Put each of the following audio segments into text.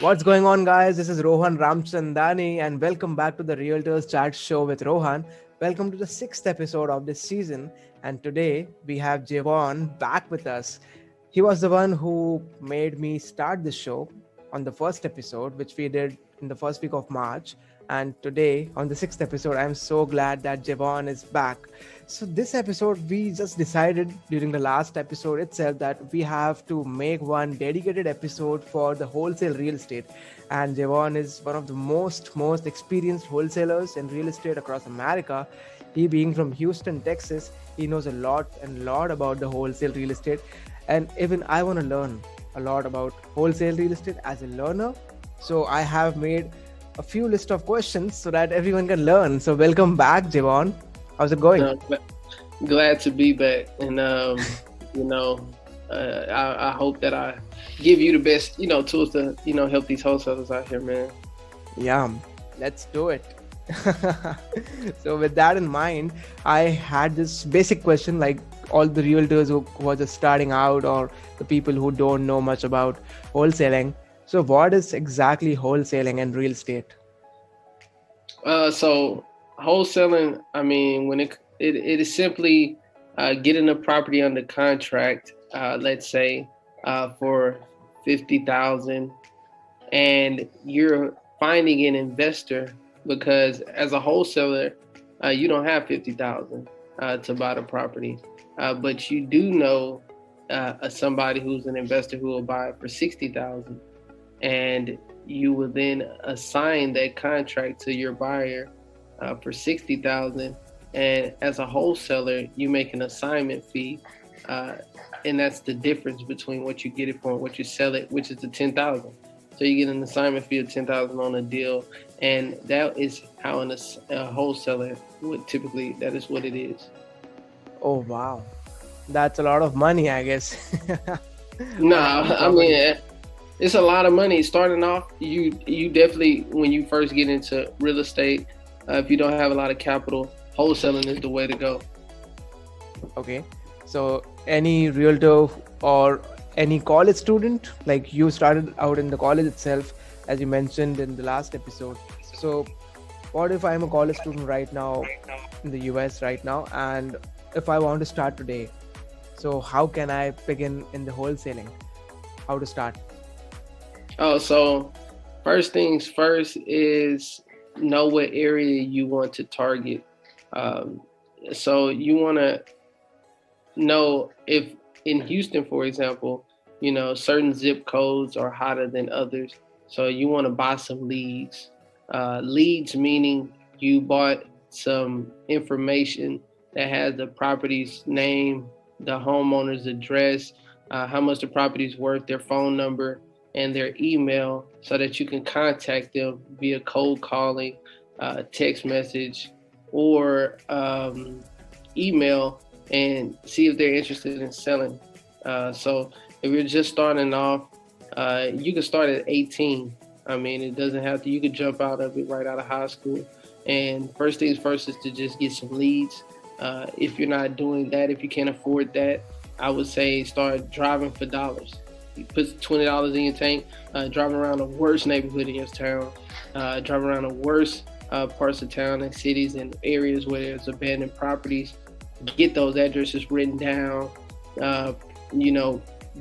What's going on, guys? This is Rohan Ramchandani, and welcome back to the Realtors Chat Show with Rohan. Welcome to the sixth episode of this season, and today we have Javon back with us. He was the one who made me start the show on the first episode, which we did in the first week of March. And today, on the sixth episode, I'm so glad that Javon is back. So, this episode, we just decided during the last episode itself that we have to make one dedicated episode for the wholesale real estate. And Javon is one of the most experienced wholesalers in real estate across America. He being from Houston, Texas, he knows a lot about the wholesale real estate. And even I want to learn a lot about wholesale real estate as a learner. So I have made a few list of questions so that everyone can learn. So welcome back, Javon. How's it going? Glad to be back, and I hope that I give you the best tools to help these wholesalers out here, man. Yeah, let's do it. So with that in mind, I had this basic question, like all the realtors who are just starting out, or the people who don't know much about wholesaling. So what is exactly wholesaling and real estate? So wholesaling, I mean, when it is simply getting a property under contract, let's say for 50,000, and you're finding an investor because as a wholesaler, you don't have 50,000 to buy the property, but you do know somebody who's an investor who will buy it for 60,000, and you will then assign that contract to your buyer for 60,000. And as a wholesaler, you make an assignment fee, and that's the difference between what you get it for and what you sell it, which is the 10,000. So you get an assignment fee of 10,000 on a deal, and that is how a wholesaler would typically. That is what it is. Oh wow, that's a lot of money, I guess. No, I mean, it's a lot of money. Starting off, you definitely, when you first get into real estate, if you don't have a lot of capital, wholesaling is the way to go. Okay, so any realtor or any college student, like you started out in the college itself, as you mentioned in the last episode. So what if I'm a college student right now in the US right now, and if I want to start today, so how can I begin in the wholesaling? How to start? Oh, so first things first is know what area you want to target. So you want to know if in Houston, for example, certain zip codes are hotter than others. So you want to buy some leads. Leads meaning you bought some information that has the property's name, the homeowner's address, how much the property's worth, their phone number, and their email, so that you can contact them via cold calling, text message, or email, and see if they're interested in selling. So if you're just starting off, you can start at 18. I mean, it doesn't have to, you could jump out of it right out of high school. And first things first is to just get some leads. If you're not doing that, if you can't afford that, I would say start driving for dollars. You put $20 in your tank, driving around the worst neighborhood in your town, driving around the worst parts of town and cities and areas where there's abandoned properties. Get those addresses written down,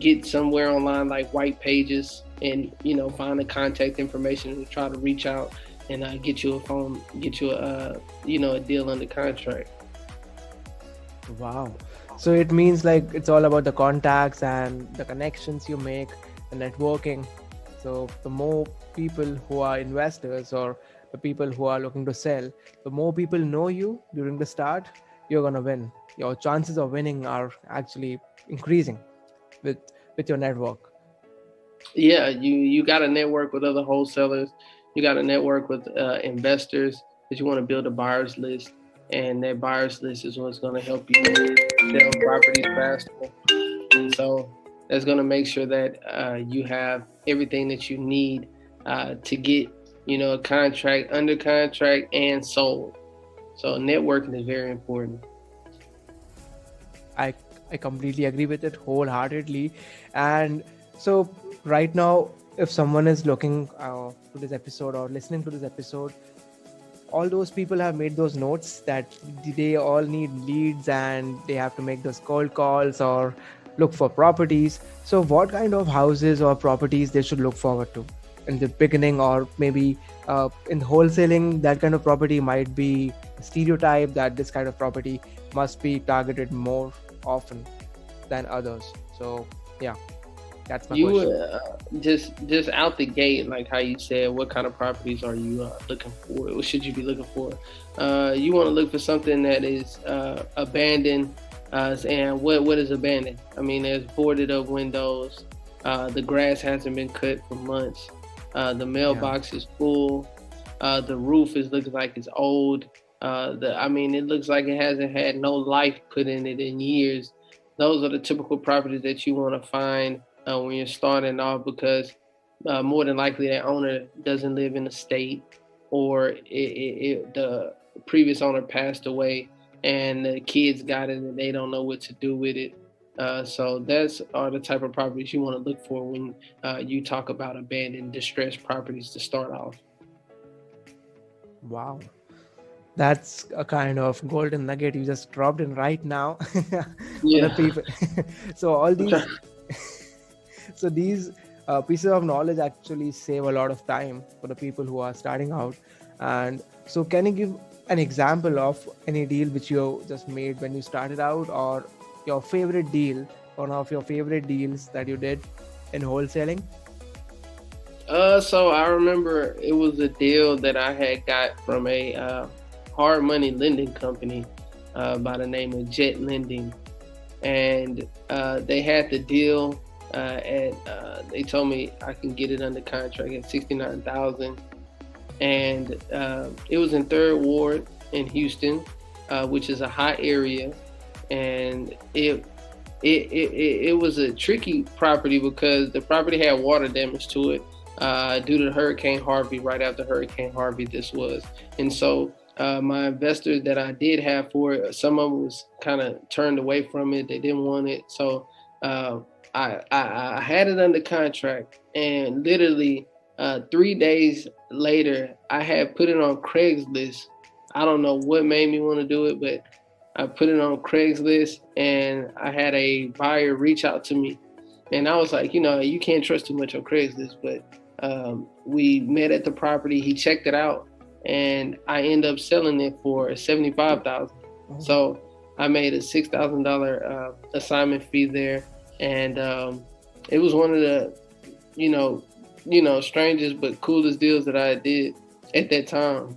get somewhere online like white pages, and find the contact information and try to reach out and get you a phone, get you a deal under contract. Wow. So it means like it's all about the contacts and the connections you make, the networking. So the more people who are investors or the people who are looking to sell, the more people know you during the start, you're going to win. Your chances of winning are actually increasing with your network. Yeah, you got to network with other wholesalers. You got to network with investors, because you want to build a buyer's list, and that buyer's list is what's going to help you sell properties faster. And so that's going to make sure that you have everything that you need to get a contract, under contract, and sold. So networking is very important. I completely agree with it wholeheartedly. And so right now, if someone is looking to this episode or listening to this episode, all those people have made those notes that they all need leads and they have to make those cold calls or look for properties. So what kind of houses or properties they should look forward to in the beginning, or maybe in wholesaling, that kind of property might be a stereotype that this kind of property must be targeted more often than others. So yeah, that's my You question. just out the gate, like how you said, what kind of properties are you looking for? What should you be looking for? You want to look for something that is abandoned. And what is abandoned? I mean, there's boarded up windows. The grass hasn't been cut for months. The mailbox is full. The roof is looking like it's old. It looks like it hasn't had no life put in it in years. Those are the typical properties that you want to find when you're starting off, because more than likely that owner doesn't live in the state, or the previous owner passed away and the kids got it and they don't know what to do with it. So that's are the type of properties you want to look for when you talk about abandoned, distressed properties to start off. Wow, that's a kind of golden nugget you just dropped in right now. For the people. So all these so these pieces of knowledge actually save a lot of time for the people who are starting out. And so can you give an example of any deal which you just made when you started out, or your favorite deal, one of your favorite deals that you did in wholesaling? So I remember it was a deal that I had got from a hard money lending company by the name of Jet Lending, and they had the deal they told me I can get it under contract at $69,000, and it was in 3rd Ward in Houston, which is a hot area, and it was a tricky property because the property had water damage to it due to Hurricane Harvey. Right after Hurricane Harvey, this was, and so my investors that I did have for it, some of them was kind of turned away from it. They didn't want it, so I had it under contract, and literally 3 days later, I had put it on Craigslist. I don't know what made me want to do it, but I put it on Craigslist, and I had a buyer reach out to me, and I was like, you can't trust too much on Craigslist, but we met at the property. He checked it out, and I ended up selling it for $75,000. So I made a $6,000 assignment fee there, and it was one of the strangest but coolest deals that I did at that time.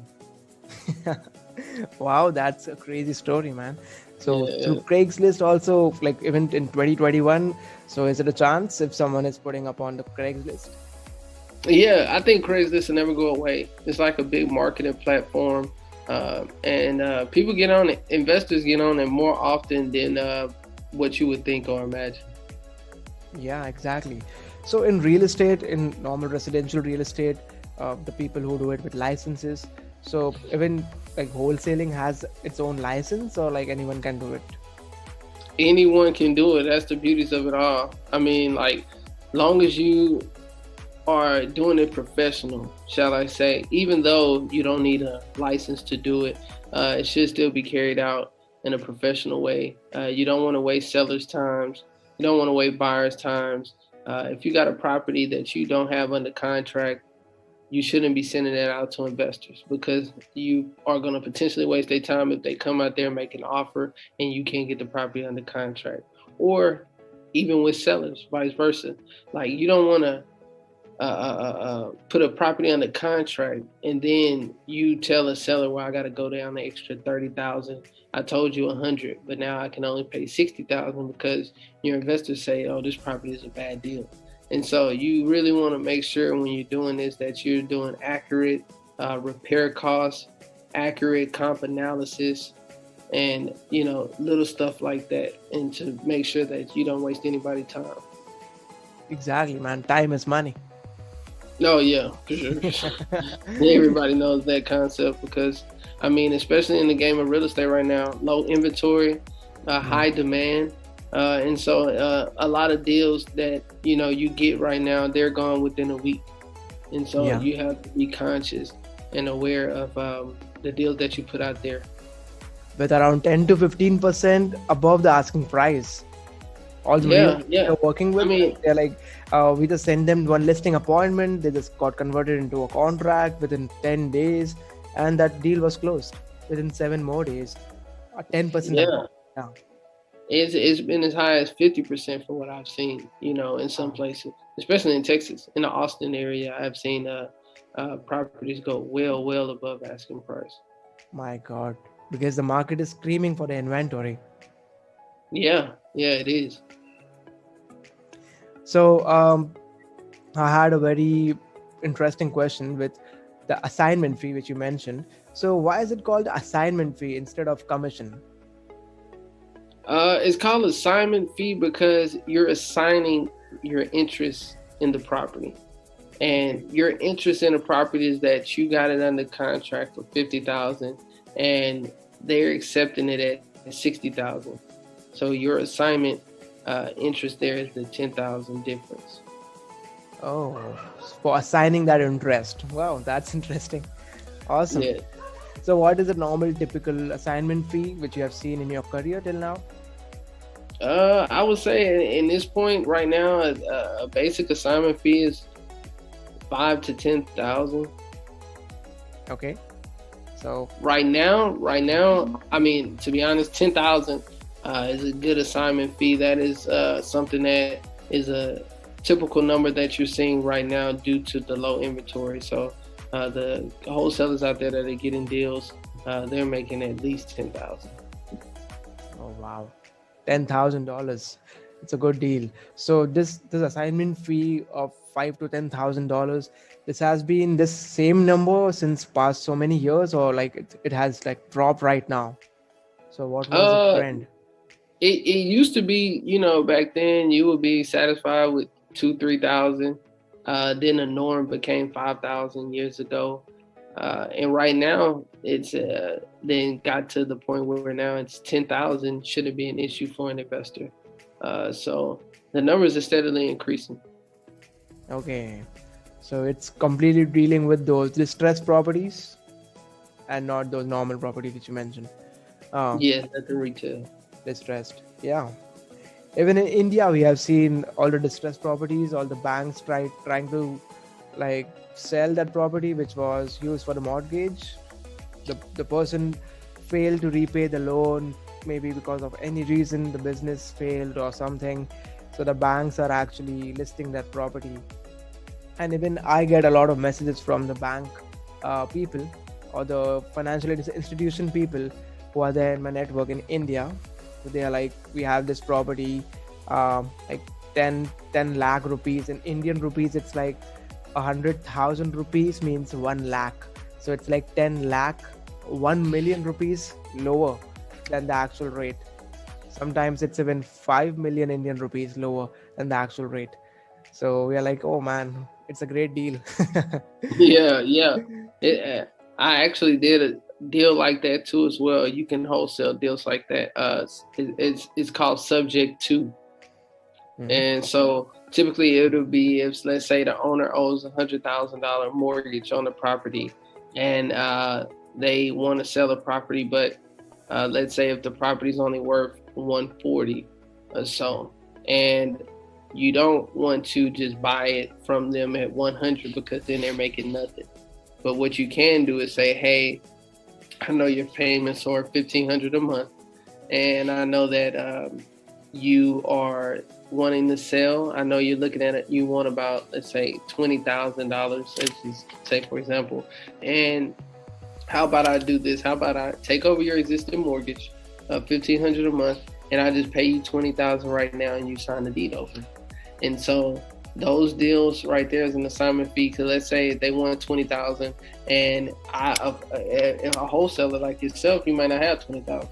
Wow, that's a crazy story, man. So through Craigslist also, like even in 2021, so is it a chance if someone is putting up on the Craigslist? Yeah, I think Craigslist will never go away. It's like a big marketing platform, and people get on it. Investors get on it more often than what you would think or imagine. Yeah, exactly. So in real estate, in normal residential real estate, the people who do it with licenses, so even like wholesaling has its own license, or like anyone can do it? Anyone can do it. That's the beauties of it all. I mean, like, long as you are doing it professional, shall I say, even though you don't need a license to do it, it should still be carried out in a professional way. You don't want to waste sellers' times. You don't want to waste buyers' times. If you got a property that you don't have under contract, you shouldn't be sending that out to investors, because you are going to potentially waste their time if they come out there and make an offer and you can't get the property under contract. Or even with sellers, vice versa. Like, you don't want to put a property under contract and then you tell a seller, well, I got to go down the extra 30,000. I told you 100, but now I can only pay 60,000 because your investors say, oh, this property is a bad deal. And so you really want to make sure when you're doing this that you're doing accurate repair costs, accurate comp analysis, and little stuff like that, and to make sure that you don't waste anybody's time. Exactly, man. Time is money. Oh yeah, for sure. Everybody knows that concept, because I mean, especially in the game of real estate right now, low inventory, high demand. And so a lot of deals that you get right now, they're gone within a week. And so Yeah. you have to be conscious and aware of the deals that you put out there. With around 10 to 15% above the asking price. All the Yeah, realtors yeah. we're working with, I mean, they're like, we just send them one listing appointment. They just got converted into a contract within 10 days, and that deal was closed within 7 more days. 10% yeah, above. Yeah. it's been as high as 50% for what I've seen. In some Wow. places, especially in Texas, in the Austin area, I've seen properties go well above asking price. My God. Because the market is screaming for the inventory. Yeah, yeah, it is. So, I had a very interesting question with the assignment fee, which you mentioned. So, why is it called assignment fee instead of commission? It's called assignment fee because you're assigning your interest in the property. And your interest in the property is that you got it under contract for 50,000 and they're accepting it at 60,000. So your assignment interest there is the 10,000 difference. Oh, for assigning that interest. Wow, that's interesting. Awesome. Yeah. So, what is the normal typical assignment fee which you have seen in your career till now? I would say in this point right now, a basic assignment fee is 5 to 10,000. Okay. So, Right now, I mean, to be honest, 10,000 is a good assignment fee. That is something that is a typical number that you're seeing right now due to the low inventory. So the wholesalers out there that are getting deals, they're making at least 10,000. oh wow, $10,000. It's a good deal. So this assignment fee of $5,000 to $10,000. This has been this same number since past so many years, or like it has like dropped right now. So what was the Uh, trend? it used to be, back then you would be satisfied with 2, 3,000. Then the norm became 5,000 years ago. And right now it's then got to the point where now it's 10,000 shouldn't be an issue for an investor. So the numbers are steadily increasing. Okay, so it's completely dealing with those distressed properties and not those normal properties which you mentioned. Oh, Yeah, at the retail. distressed. Yeah. Even in India, we have seen all the distressed properties, all the banks trying to like sell that property which was used for the mortgage. The person failed to repay the loan, maybe because of any reason the business failed or something. So the banks are actually listing that property. And even I get a lot of messages from the bank people or the financial institution people who are there in my network in India. So they are like, we have this property, like 10 lakh rupees. In Indian rupees, it's like 100,000 rupees means 1 lakh. So it's like 10 lakh, 1 million rupees lower than the actual rate. Sometimes it's even 5 million Indian rupees lower than the actual rate. So we are like, oh man, it's a great deal. Yeah, yeah. I actually did a deal like that too as well. You can wholesale deals like that. It's called subject to. Mhm. And so typically it'll be if, let's say, the owner owes $100,000 mortgage on the property, and they want to sell the property, but let's say if the property's only worth 140 or so, and you don't want to just buy it from them at 100 because then they're making nothing. But what you can do is say, hey, I know your payments are $1,500 a month, and I know that you are wanting to sell. I know you're looking at it. You want about, let's say, $20,000. Let's just say, for example. And how about I do this? How about I take over your existing mortgage of $1,500 a month, and I just pay you $20,000 right now, and you sign the deed over. And so those deals right there is an assignment fee. Because let's say they want $20,000, and a wholesaler like yourself, you might not have $20,000.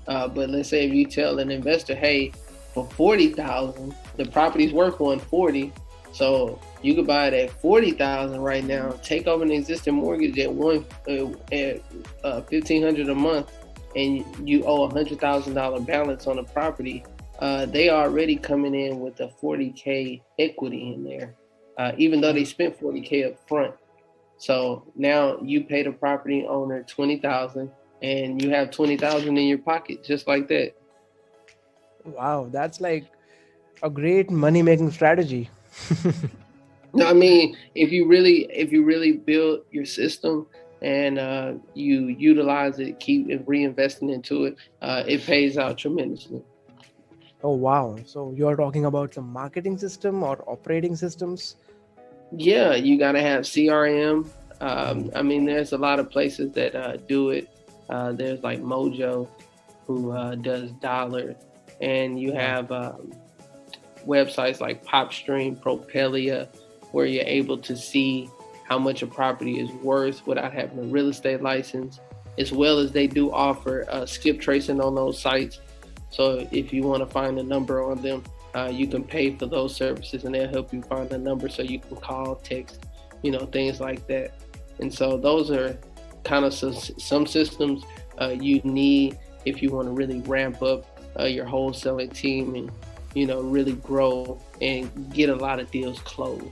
But let's say if you tell an investor, hey, for $40,000, the property's worth $140, so you could buy it at $40,000 right now. Take over an existing mortgage at $1,500 a month, and you owe $100,000 balance on the property. they are already coming in with a 40K equity in there, even though they spent 40K up front. So now you pay the property owner 20,000, and you have 20,000 in your pocket, just like that. Wow, that's like a great money making strategy. No, I mean, if you really build your system and you utilize it, keep reinvesting into it, it pays out tremendously. Oh, wow. So you're talking about some marketing system or operating systems? Yeah, you got to have CRM. I mean, there's a lot of places that do it. There's like Mojo, who does Dollar, and you Wow. have websites like PopStream, Propelia, where you're able to see how much a property is worth without having a real estate license, as well as they do offer skip tracing on those sites. So if you want to find a number on them, you can pay for those services, and they'll help you find a number so you can call, text, things like that. And so those are kind of some systems you need if you want to really ramp up your wholesaling team and really grow and get a lot of deals closed.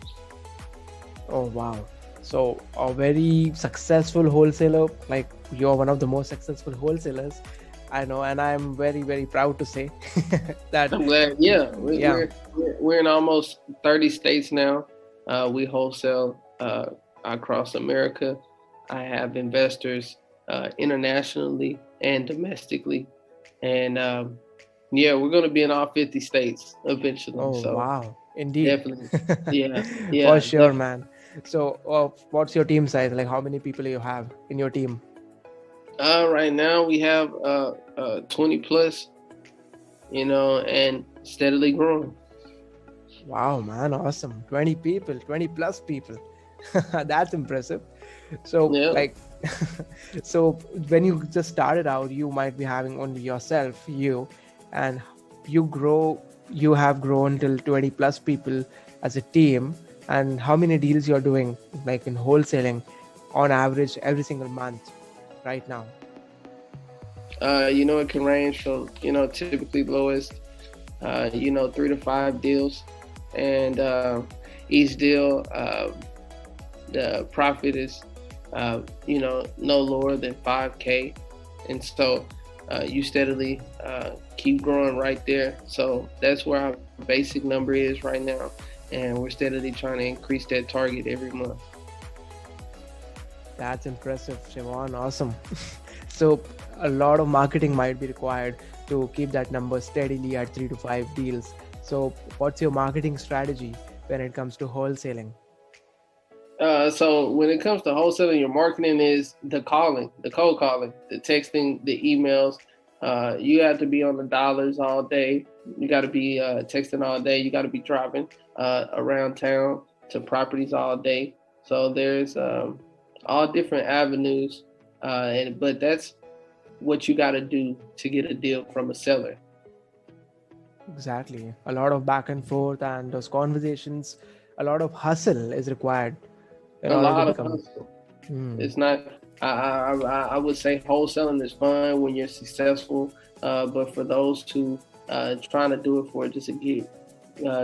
Oh, wow. So a very successful wholesaler, like you're one of the most successful wholesalers, I know, and I'm very, very proud to say that. I'm glad. Yeah, Yeah. we're in almost 30 states now. We wholesale across America. I have investors internationally and domestically, and yeah, we're going to be in all 50 states eventually. Oh, So wow. Indeed. definitely, yeah, For sure, definitely. man. So, what's your team size? Like, how many people you have in your team? Right now we have 20 plus, and steadily growing. Wow, man. Awesome. 20 people, 20 plus people. That's impressive. So, Yeah. like, so when you just started out, you might be having only yourself, and you have grown till 20 plus people as a team. And how many deals you're doing, like in wholesaling, on average every single month right now? It can range from, typically lowest, 3 to 5 deals. And each deal, the profit is, no lower than 5K. And so you steadily keep growing right there. So that's where our basic number is right now. And we're steadily trying to increase that target every month. That's impressive, Javon. Awesome. So a lot of marketing might be required to keep that number steadily at 3 to 5 deals. So what's your marketing strategy when it comes to wholesaling? So when it comes to wholesaling, your marketing is the calling, the cold calling, the texting, the emails. You have to be on the dollars all day. You got to be texting all day. You got to be driving around town to properties all day. So there's all different avenues, but that's what you got to do to get a deal from a seller. Exactly. A lot of back and forth and those conversations, a lot of hustle is required in A order to lot of become. hustle. Hmm. It's not. I would say wholesaling is fun when you're successful, but for those who trying to do it for just a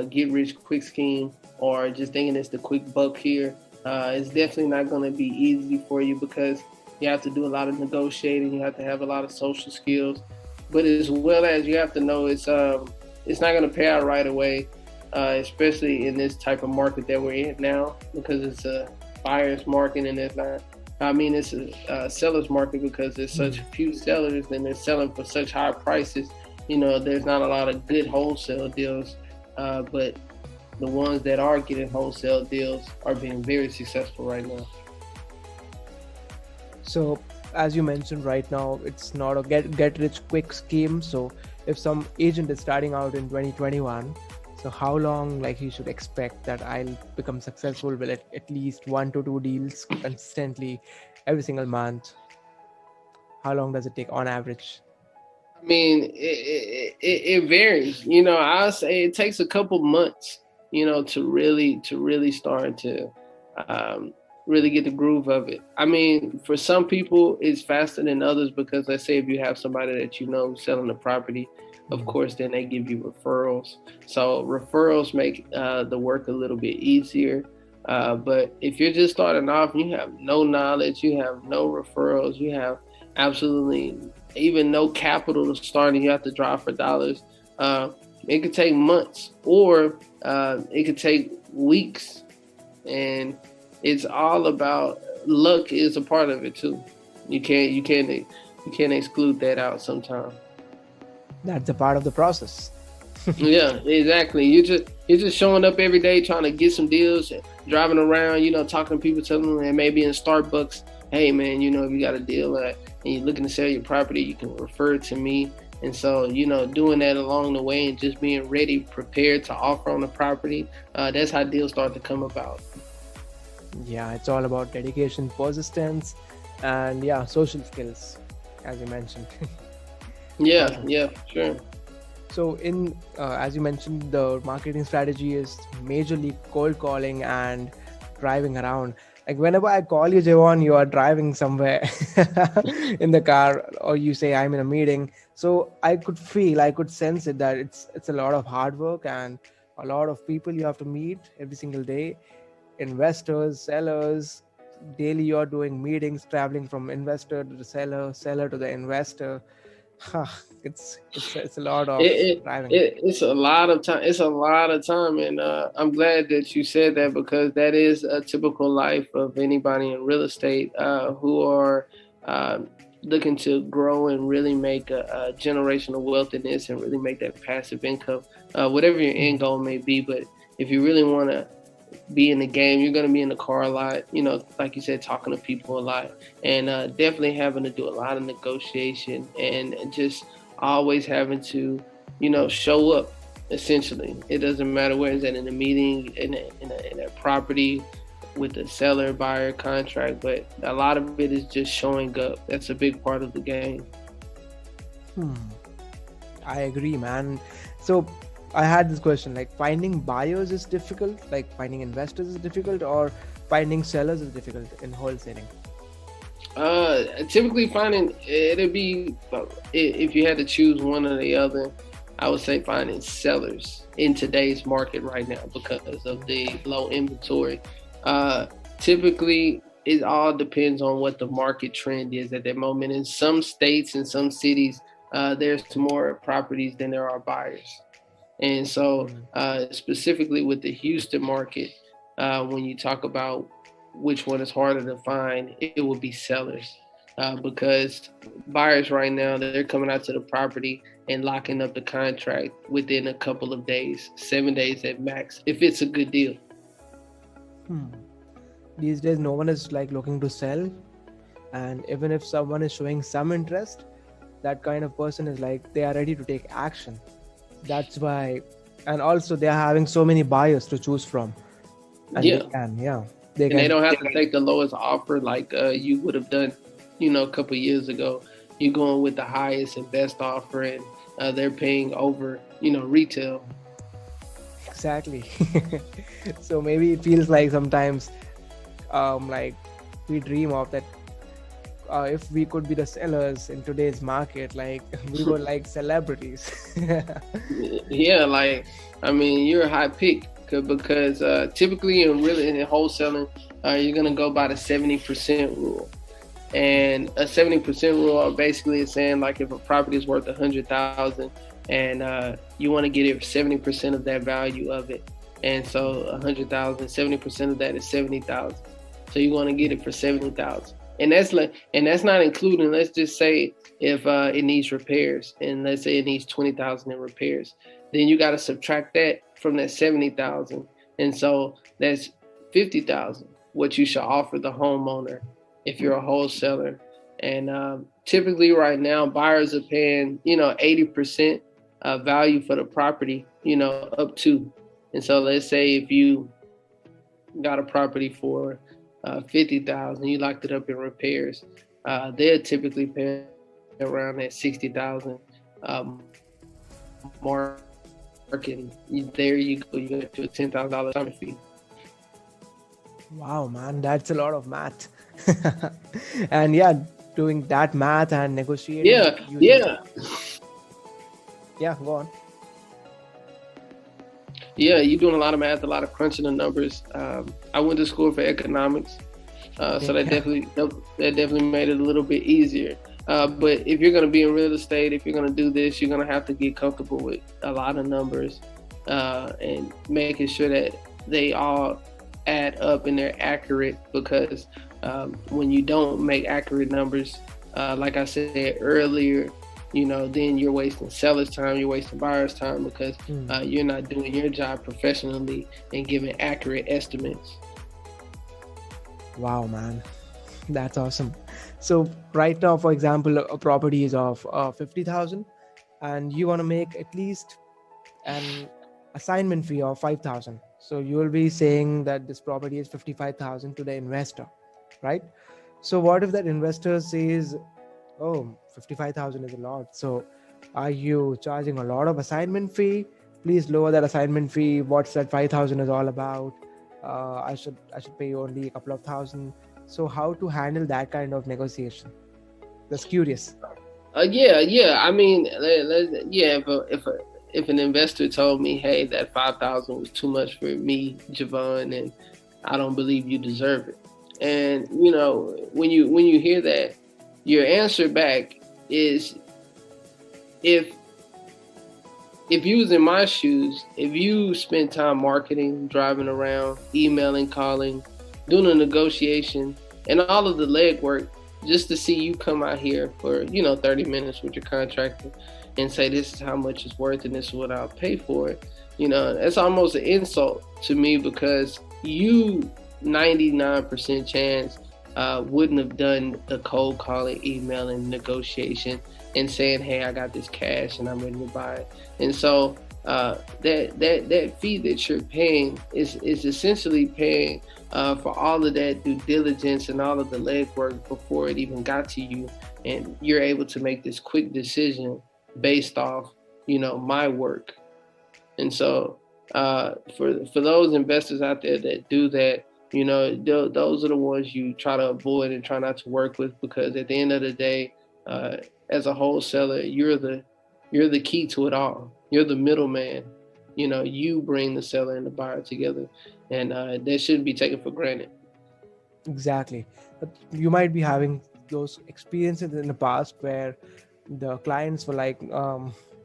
get rich quick scheme, or just thinking it's the quick buck here, it's definitely not going to be easy for you, because you have to do a lot of negotiating. You have to have a lot of social skills, but as well as you have to know it's not going to pay out right away, especially in this type of market that we're in now, because it's a buyer's market, and it's not. I mean, it's a seller's market because there's such few sellers and they're selling for such high prices. There's not a lot of good wholesale deals, but the ones that are getting wholesale deals are being very successful right now. So as you mentioned, right now it's not a get rich quick scheme. So if some agent is starting out in 2021, so how long like he should expect that I'll become successful with at least 1 to 2 deals consistently every single month? How long does it take on average? I mean, it varies. I'll say it takes a couple months, to really start to really get the groove of it. I mean, for some people, it's faster than others because, let's say, if you have somebody that selling the property, Of course, then they give you referrals. So referrals make the work a little bit easier. But if you're just starting off and you have no knowledge, you have no referrals, you have absolutely even no capital to start, and you have to drive for dollars, it could take months, or it could take weeks. And it's all about luck is a part of it too. You can't exclude that out sometimes. That's a part of the process. Yeah, exactly. You're just showing up every day trying to get some deals, driving around, talking to people, telling them, and maybe in Starbucks, hey man, if you got a deal and you're looking to sell your property, you can refer it to me. And so, doing that along the way and just being ready, prepared to offer on the property, that's how deals start to come about. Yeah, it's all about dedication, persistence, and social skills, as you mentioned. Yeah, yeah, sure. So as you mentioned, the marketing strategy is majorly cold calling and driving around. Like whenever I call you, Javon, you are driving somewhere in the car, or you say I'm in a meeting. So I could sense it that it's a lot of hard work and a lot of people you have to meet every single day. Investors, sellers, daily you're doing meetings, traveling from investor to the seller to the investor. It's a lot of driving. It's a lot of time. It's a lot of time, and I'm glad that you said that, because that is a typical life of anybody in real estate who are looking to grow and really make a generational wealth in this, and really make that passive income, whatever your end goal may be. But if you really want to be in the game, you're going to be in the car a lot, like you said, talking to people a lot, and definitely having to do a lot of negotiation, and just always having to, show up. Essentially, it doesn't matter where it's at, in a meeting, in a property, with a seller, buyer contract, but a lot of it is just showing up. That's a big part of the game. I agree, man. So I had this question, like finding buyers is difficult, like finding investors is difficult, or finding sellers is difficult in wholesaling? Typically finding, it'd be, if you had to choose one or the other, I would say finding sellers in today's market right now, because of the low inventory. Typically, it all depends on what the market trend is at that moment. In some states and some cities, there's more properties than there are buyers. And so specifically with the Houston market, when you talk about which one is harder to find, it will be sellers, because buyers right now, they're coming out to the property and locking up the contract within a couple of days, 7 days at max, if it's a good deal. These days, no one is like looking to sell. And even if someone is showing some interest, that kind of person is like, they are ready to take action. That's why, and also they are having so many buyers to choose from. And they don't have to take the lowest offer like you would have done, a couple of years ago. You're going with the highest and best offer, and they're paying over, retail. Exactly. So maybe it feels like sometimes, like we dream of that. If we could be the sellers in today's market, like we were like celebrities. Yeah, you're a high pick, because typically in wholesaling, you're gonna go by the 70% rule, and a 70% rule basically is saying, like, if a property is worth $100,000 and you want to get it 70% of that value of it, and so 100,000, 70% of that is 70,000. So you want to get it for 70,000. And that's not including, let's just say if it needs repairs, and let's say it needs 20,000 in repairs, then you got to subtract that from that 70,000. And so that's 50,000, what you should offer the homeowner if you're a wholesaler. And typically right now, buyers are paying, 80% value for the property, up to. And so let's say if you got a property for 50,000, you locked it up in repairs, they're typically paying around that 60,000 mark, and there you go, you get to a $10,000 time fee. Wow, man, that's a lot of math. And doing that math and negotiating. Yeah, go on. Yeah, you're doing a lot of math, a lot of crunching the numbers. I went to school for economics, so Same that here. definitely made it a little bit easier. But if you're going to be in real estate, if you're going to do this, you're going to have to get comfortable with a lot of numbers and making sure that they all add up and they're accurate. Because when you don't make accurate numbers, like I said earlier, then you're wasting sellers' time, you're wasting buyers' time, because you're not doing your job professionally and giving accurate estimates. Wow, man, that's awesome. So right now, for example, a property is of 50,000, and you want to make at least an assignment fee of 5,000. So you will be saying that this property is 55,000 to the investor, right? So what if that investor says, "Oh, 55,000 is a lot. So are you charging a lot of assignment fee? Please lower that assignment fee. What's that 5,000 is all about? I should pay only a couple of thousand." So how to handle that kind of negotiation? Just curious. Yeah. I mean, yeah. If an investor told me, "Hey, that 5,000 was too much for me, Javon, and I don't believe you deserve it," and when you hear that, your answer back is, if you was in my shoes, if you spend time marketing, driving around, emailing, calling, doing a negotiation, and all of the legwork just to see you come out here for 30 minutes with your contractor and say, "This is how much it's worth and this is what I'll pay for it," that's almost an insult to me, because you 99% chance wouldn't have done the cold calling, emailing, negotiation, and saying, "Hey, I got this cash and I'm ready to buy it." And so that fee that you're paying is essentially paying for all of that due diligence and all of the legwork before it even got to you, and you're able to make this quick decision based off my work. And so for those investors out there that do that, those are the ones you try to avoid and try not to work with, because at the end of the day, as a wholesaler, you're the key to it all. You're the middleman. You bring the seller and the buyer together, and that shouldn't be taken for granted. Exactly. But you might be having those experiences in the past where the clients were like,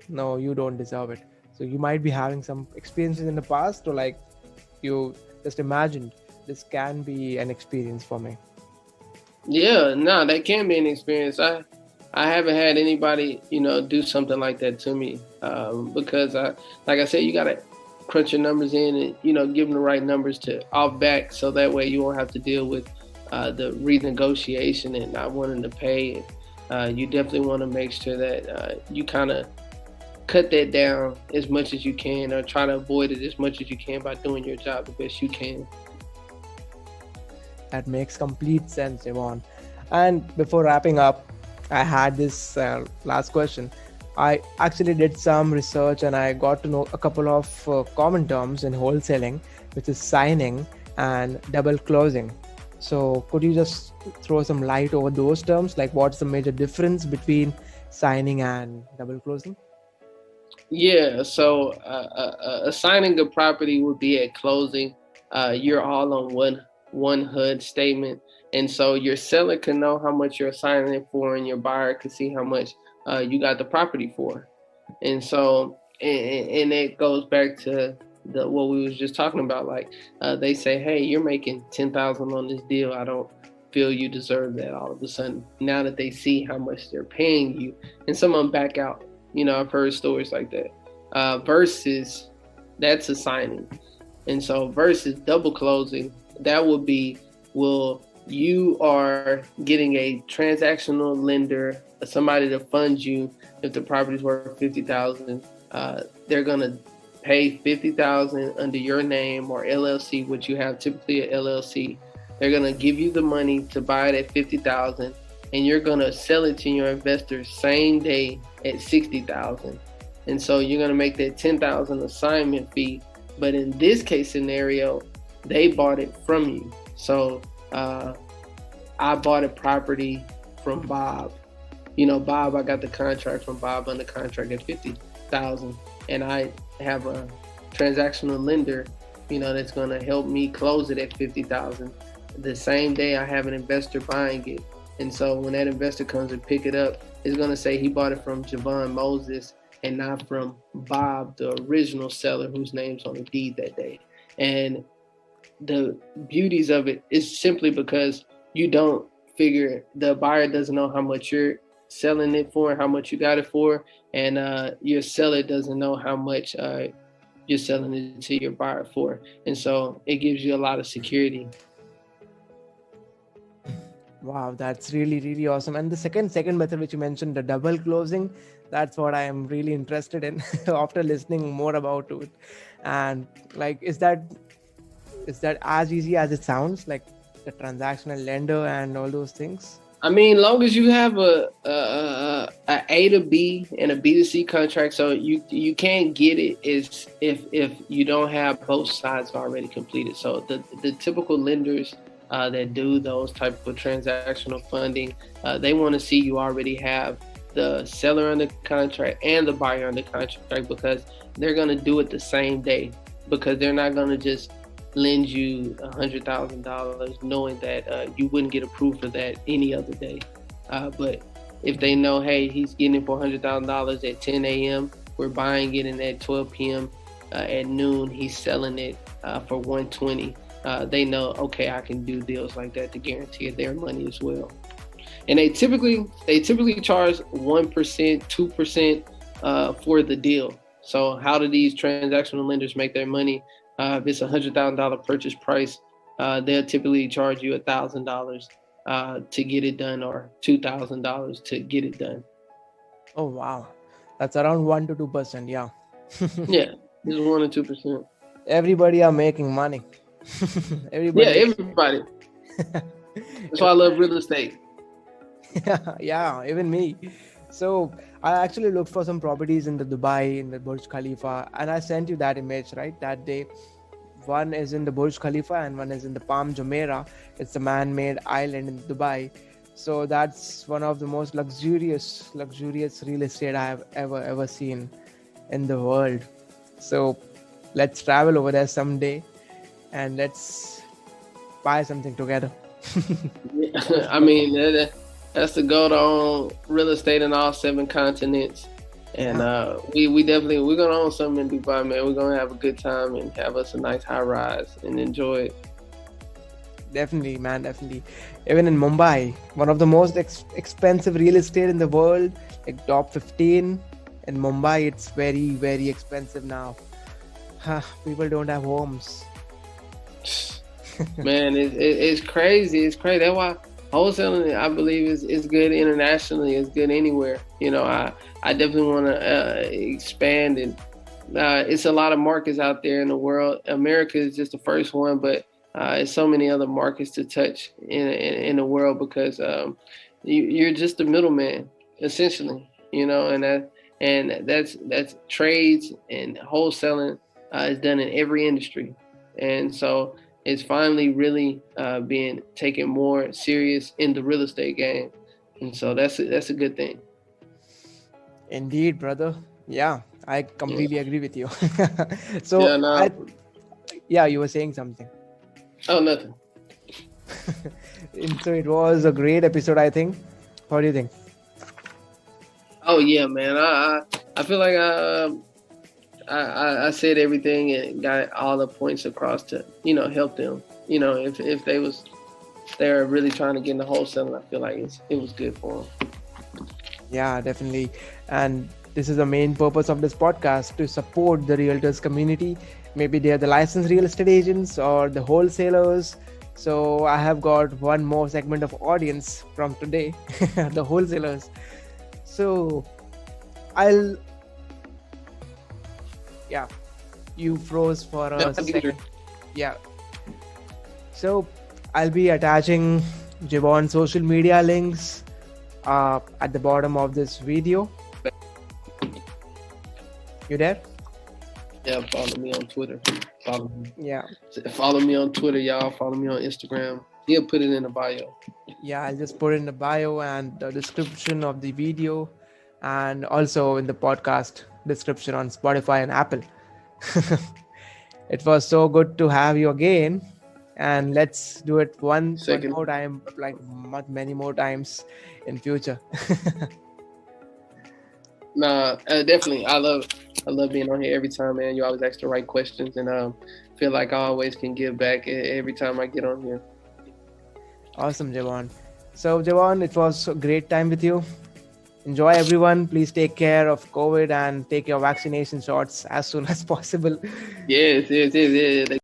no, you don't deserve it. So you might be having some experiences in the past, or like you just imagined this can be an experience for me. Yeah, no, that can be an experience. I haven't had anybody, do something like that to me, because like I said, you gotta crunch your numbers in and give them the right numbers to off back, so that way you won't have to deal with the renegotiation and not wanting to pay. You definitely want to make sure that you kind of cut that down as much as you can, or try to avoid it as much as you can by doing your job the best you can. That makes complete sense, Yvonne. And before wrapping up, I had this last question. I actually did some research and I got to know a couple of common terms in wholesaling, which is signing and double closing. So could you just throw some light over those terms? Like, what's the major difference between signing and double closing? Yeah, so assigning a property would be at closing. You're all on one HUD statement, and so your seller can know how much you're assigning it for, and your buyer can see how much you got the property for. And so, and it goes back to what we was just talking about. Like they say, "Hey, you're making 10,000 on this deal. I don't feel you deserve that." All of a sudden, now that they see how much they're paying you, and some of them back out. I've heard stories like that. Versus that's a signing. And so versus double closing, that would be, well, you are getting a transactional lender, somebody to fund you. If the property's worth 50,000, they're gonna pay 50,000 under your name or LLC, which you have typically a LLC. They're gonna give you the money to buy it at 50,000, and you're gonna sell it to your investors same day at 60,000. And so you're gonna make that 10,000 assignment fee. But in this case scenario, they bought it from you. So I bought a property from Bob. Bob, I got the contract from Bob under contract at 50. 50,000, and I have a transactional lender, that's going to help me close it at 50,000. The same day I have an investor buying it, and so when that investor comes and pick it up, it's going to say he bought it from Javon Moses and not from Bob, the original seller whose name's on the deed that day. And the beauties of it is simply because you don't figure, the buyer doesn't know how much you're selling it for, how much you got it for, and your seller doesn't know how much you're selling it to your buyer for. And so it gives you a lot of security. Wow, that's really, really awesome. And the second method which you mentioned, the double closing, that's what I am really interested in after listening more about it. And like, is that as easy as it sounds, like the transactional lender and all those things? I mean, long as you have a A to B and a B to C contract, so you can't get it is if you don't have both sides already completed. So the typical lenders that do those type of transactional funding, they want to see you already have the seller under contract and the buyer under contract, because they're going to do it the same day, because they're not going to just lend you $100,000 knowing that you wouldn't get approved for that any other day. But if they know, hey, he's getting it for $100,000 at 10 a.m., we're buying it, and at 12 p.m. At noon, he's selling it for 120. They know, okay, I can do deals like that to guarantee their money as well. And they typically charge 1%, 2% for the deal. So how do these transactional lenders make their money? If it's $100,000 purchase price, they'll typically charge you $1,000 to get it done, or $2,000 to get it done. Oh wow, that's around 1 to 2%. Yeah. Yeah, it's 1 or 2%. Everybody are making money. Everybody. Yeah, everybody. That's why I love real estate. Yeah, even me. So I actually looked for some properties in the Dubai, in the Burj Khalifa, and I sent you that image, right? That day, one is in the Burj Khalifa and one is in the Palm Jumeirah. It's a man-made island in Dubai. So that's one of the most luxurious real estate I have ever seen in the world. So let's travel over there someday and let's buy something together. I mean, that's the goal to own real estate in all 7 continents. And we're gonna own something in Dubai, man. We're gonna have a good time and have us a nice high rise and enjoy it. Definitely, man, definitely. Even in Mumbai, one of the most expensive real estate in the world, like top 15 in Mumbai, it's very, very expensive now. People don't have homes. Man, it's crazy. It's crazy. That's why wholesaling, I believe, is good internationally. It's good anywhere. I definitely want to expand, and it's a lot of markets out there in the world. America is just the first one, but it's so many other markets to touch in the world, because you're just the middleman, essentially. And that's trades, and wholesaling is done in every industry, and so it's finally really being taken more serious in the real estate game, and so that's a good thing. Indeed, brother. Yeah, I completely agree with you. So you were saying something. Oh, nothing. So it was a great episode, I think. What do you think? Oh yeah, man. I feel like I said everything and got all the points across to help them. If they're really trying to get into wholesaling, I feel like it was good for them. Yeah, definitely. And this is the main purpose of this podcast, to support the realtors community. Maybe they are the licensed real estate agents or the wholesalers. So I have got one more segment of audience from today, the wholesalers. So you froze for a second. Yeah. So I'll be attaching Javons' social media links at the bottom of this video. You there? Yeah, follow me on Twitter. Follow me. Yeah. Follow me on Twitter, y'all. Follow me on Instagram. He'll put it in the bio. Yeah, I'll just put it in the bio and the description of the video, and also in the podcast description on Spotify and Apple. It was so good to have you again, and let's do it one more time, like many more times in future. Nah, definitely. I love being on here every time, man. You always ask the right questions, and feel like I always can give back every time I get on here. Awesome, Javon. So, Javon, it was a great time with you. Enjoy, everyone. Please take care of COVID and take your vaccination shots as soon as possible. Yes.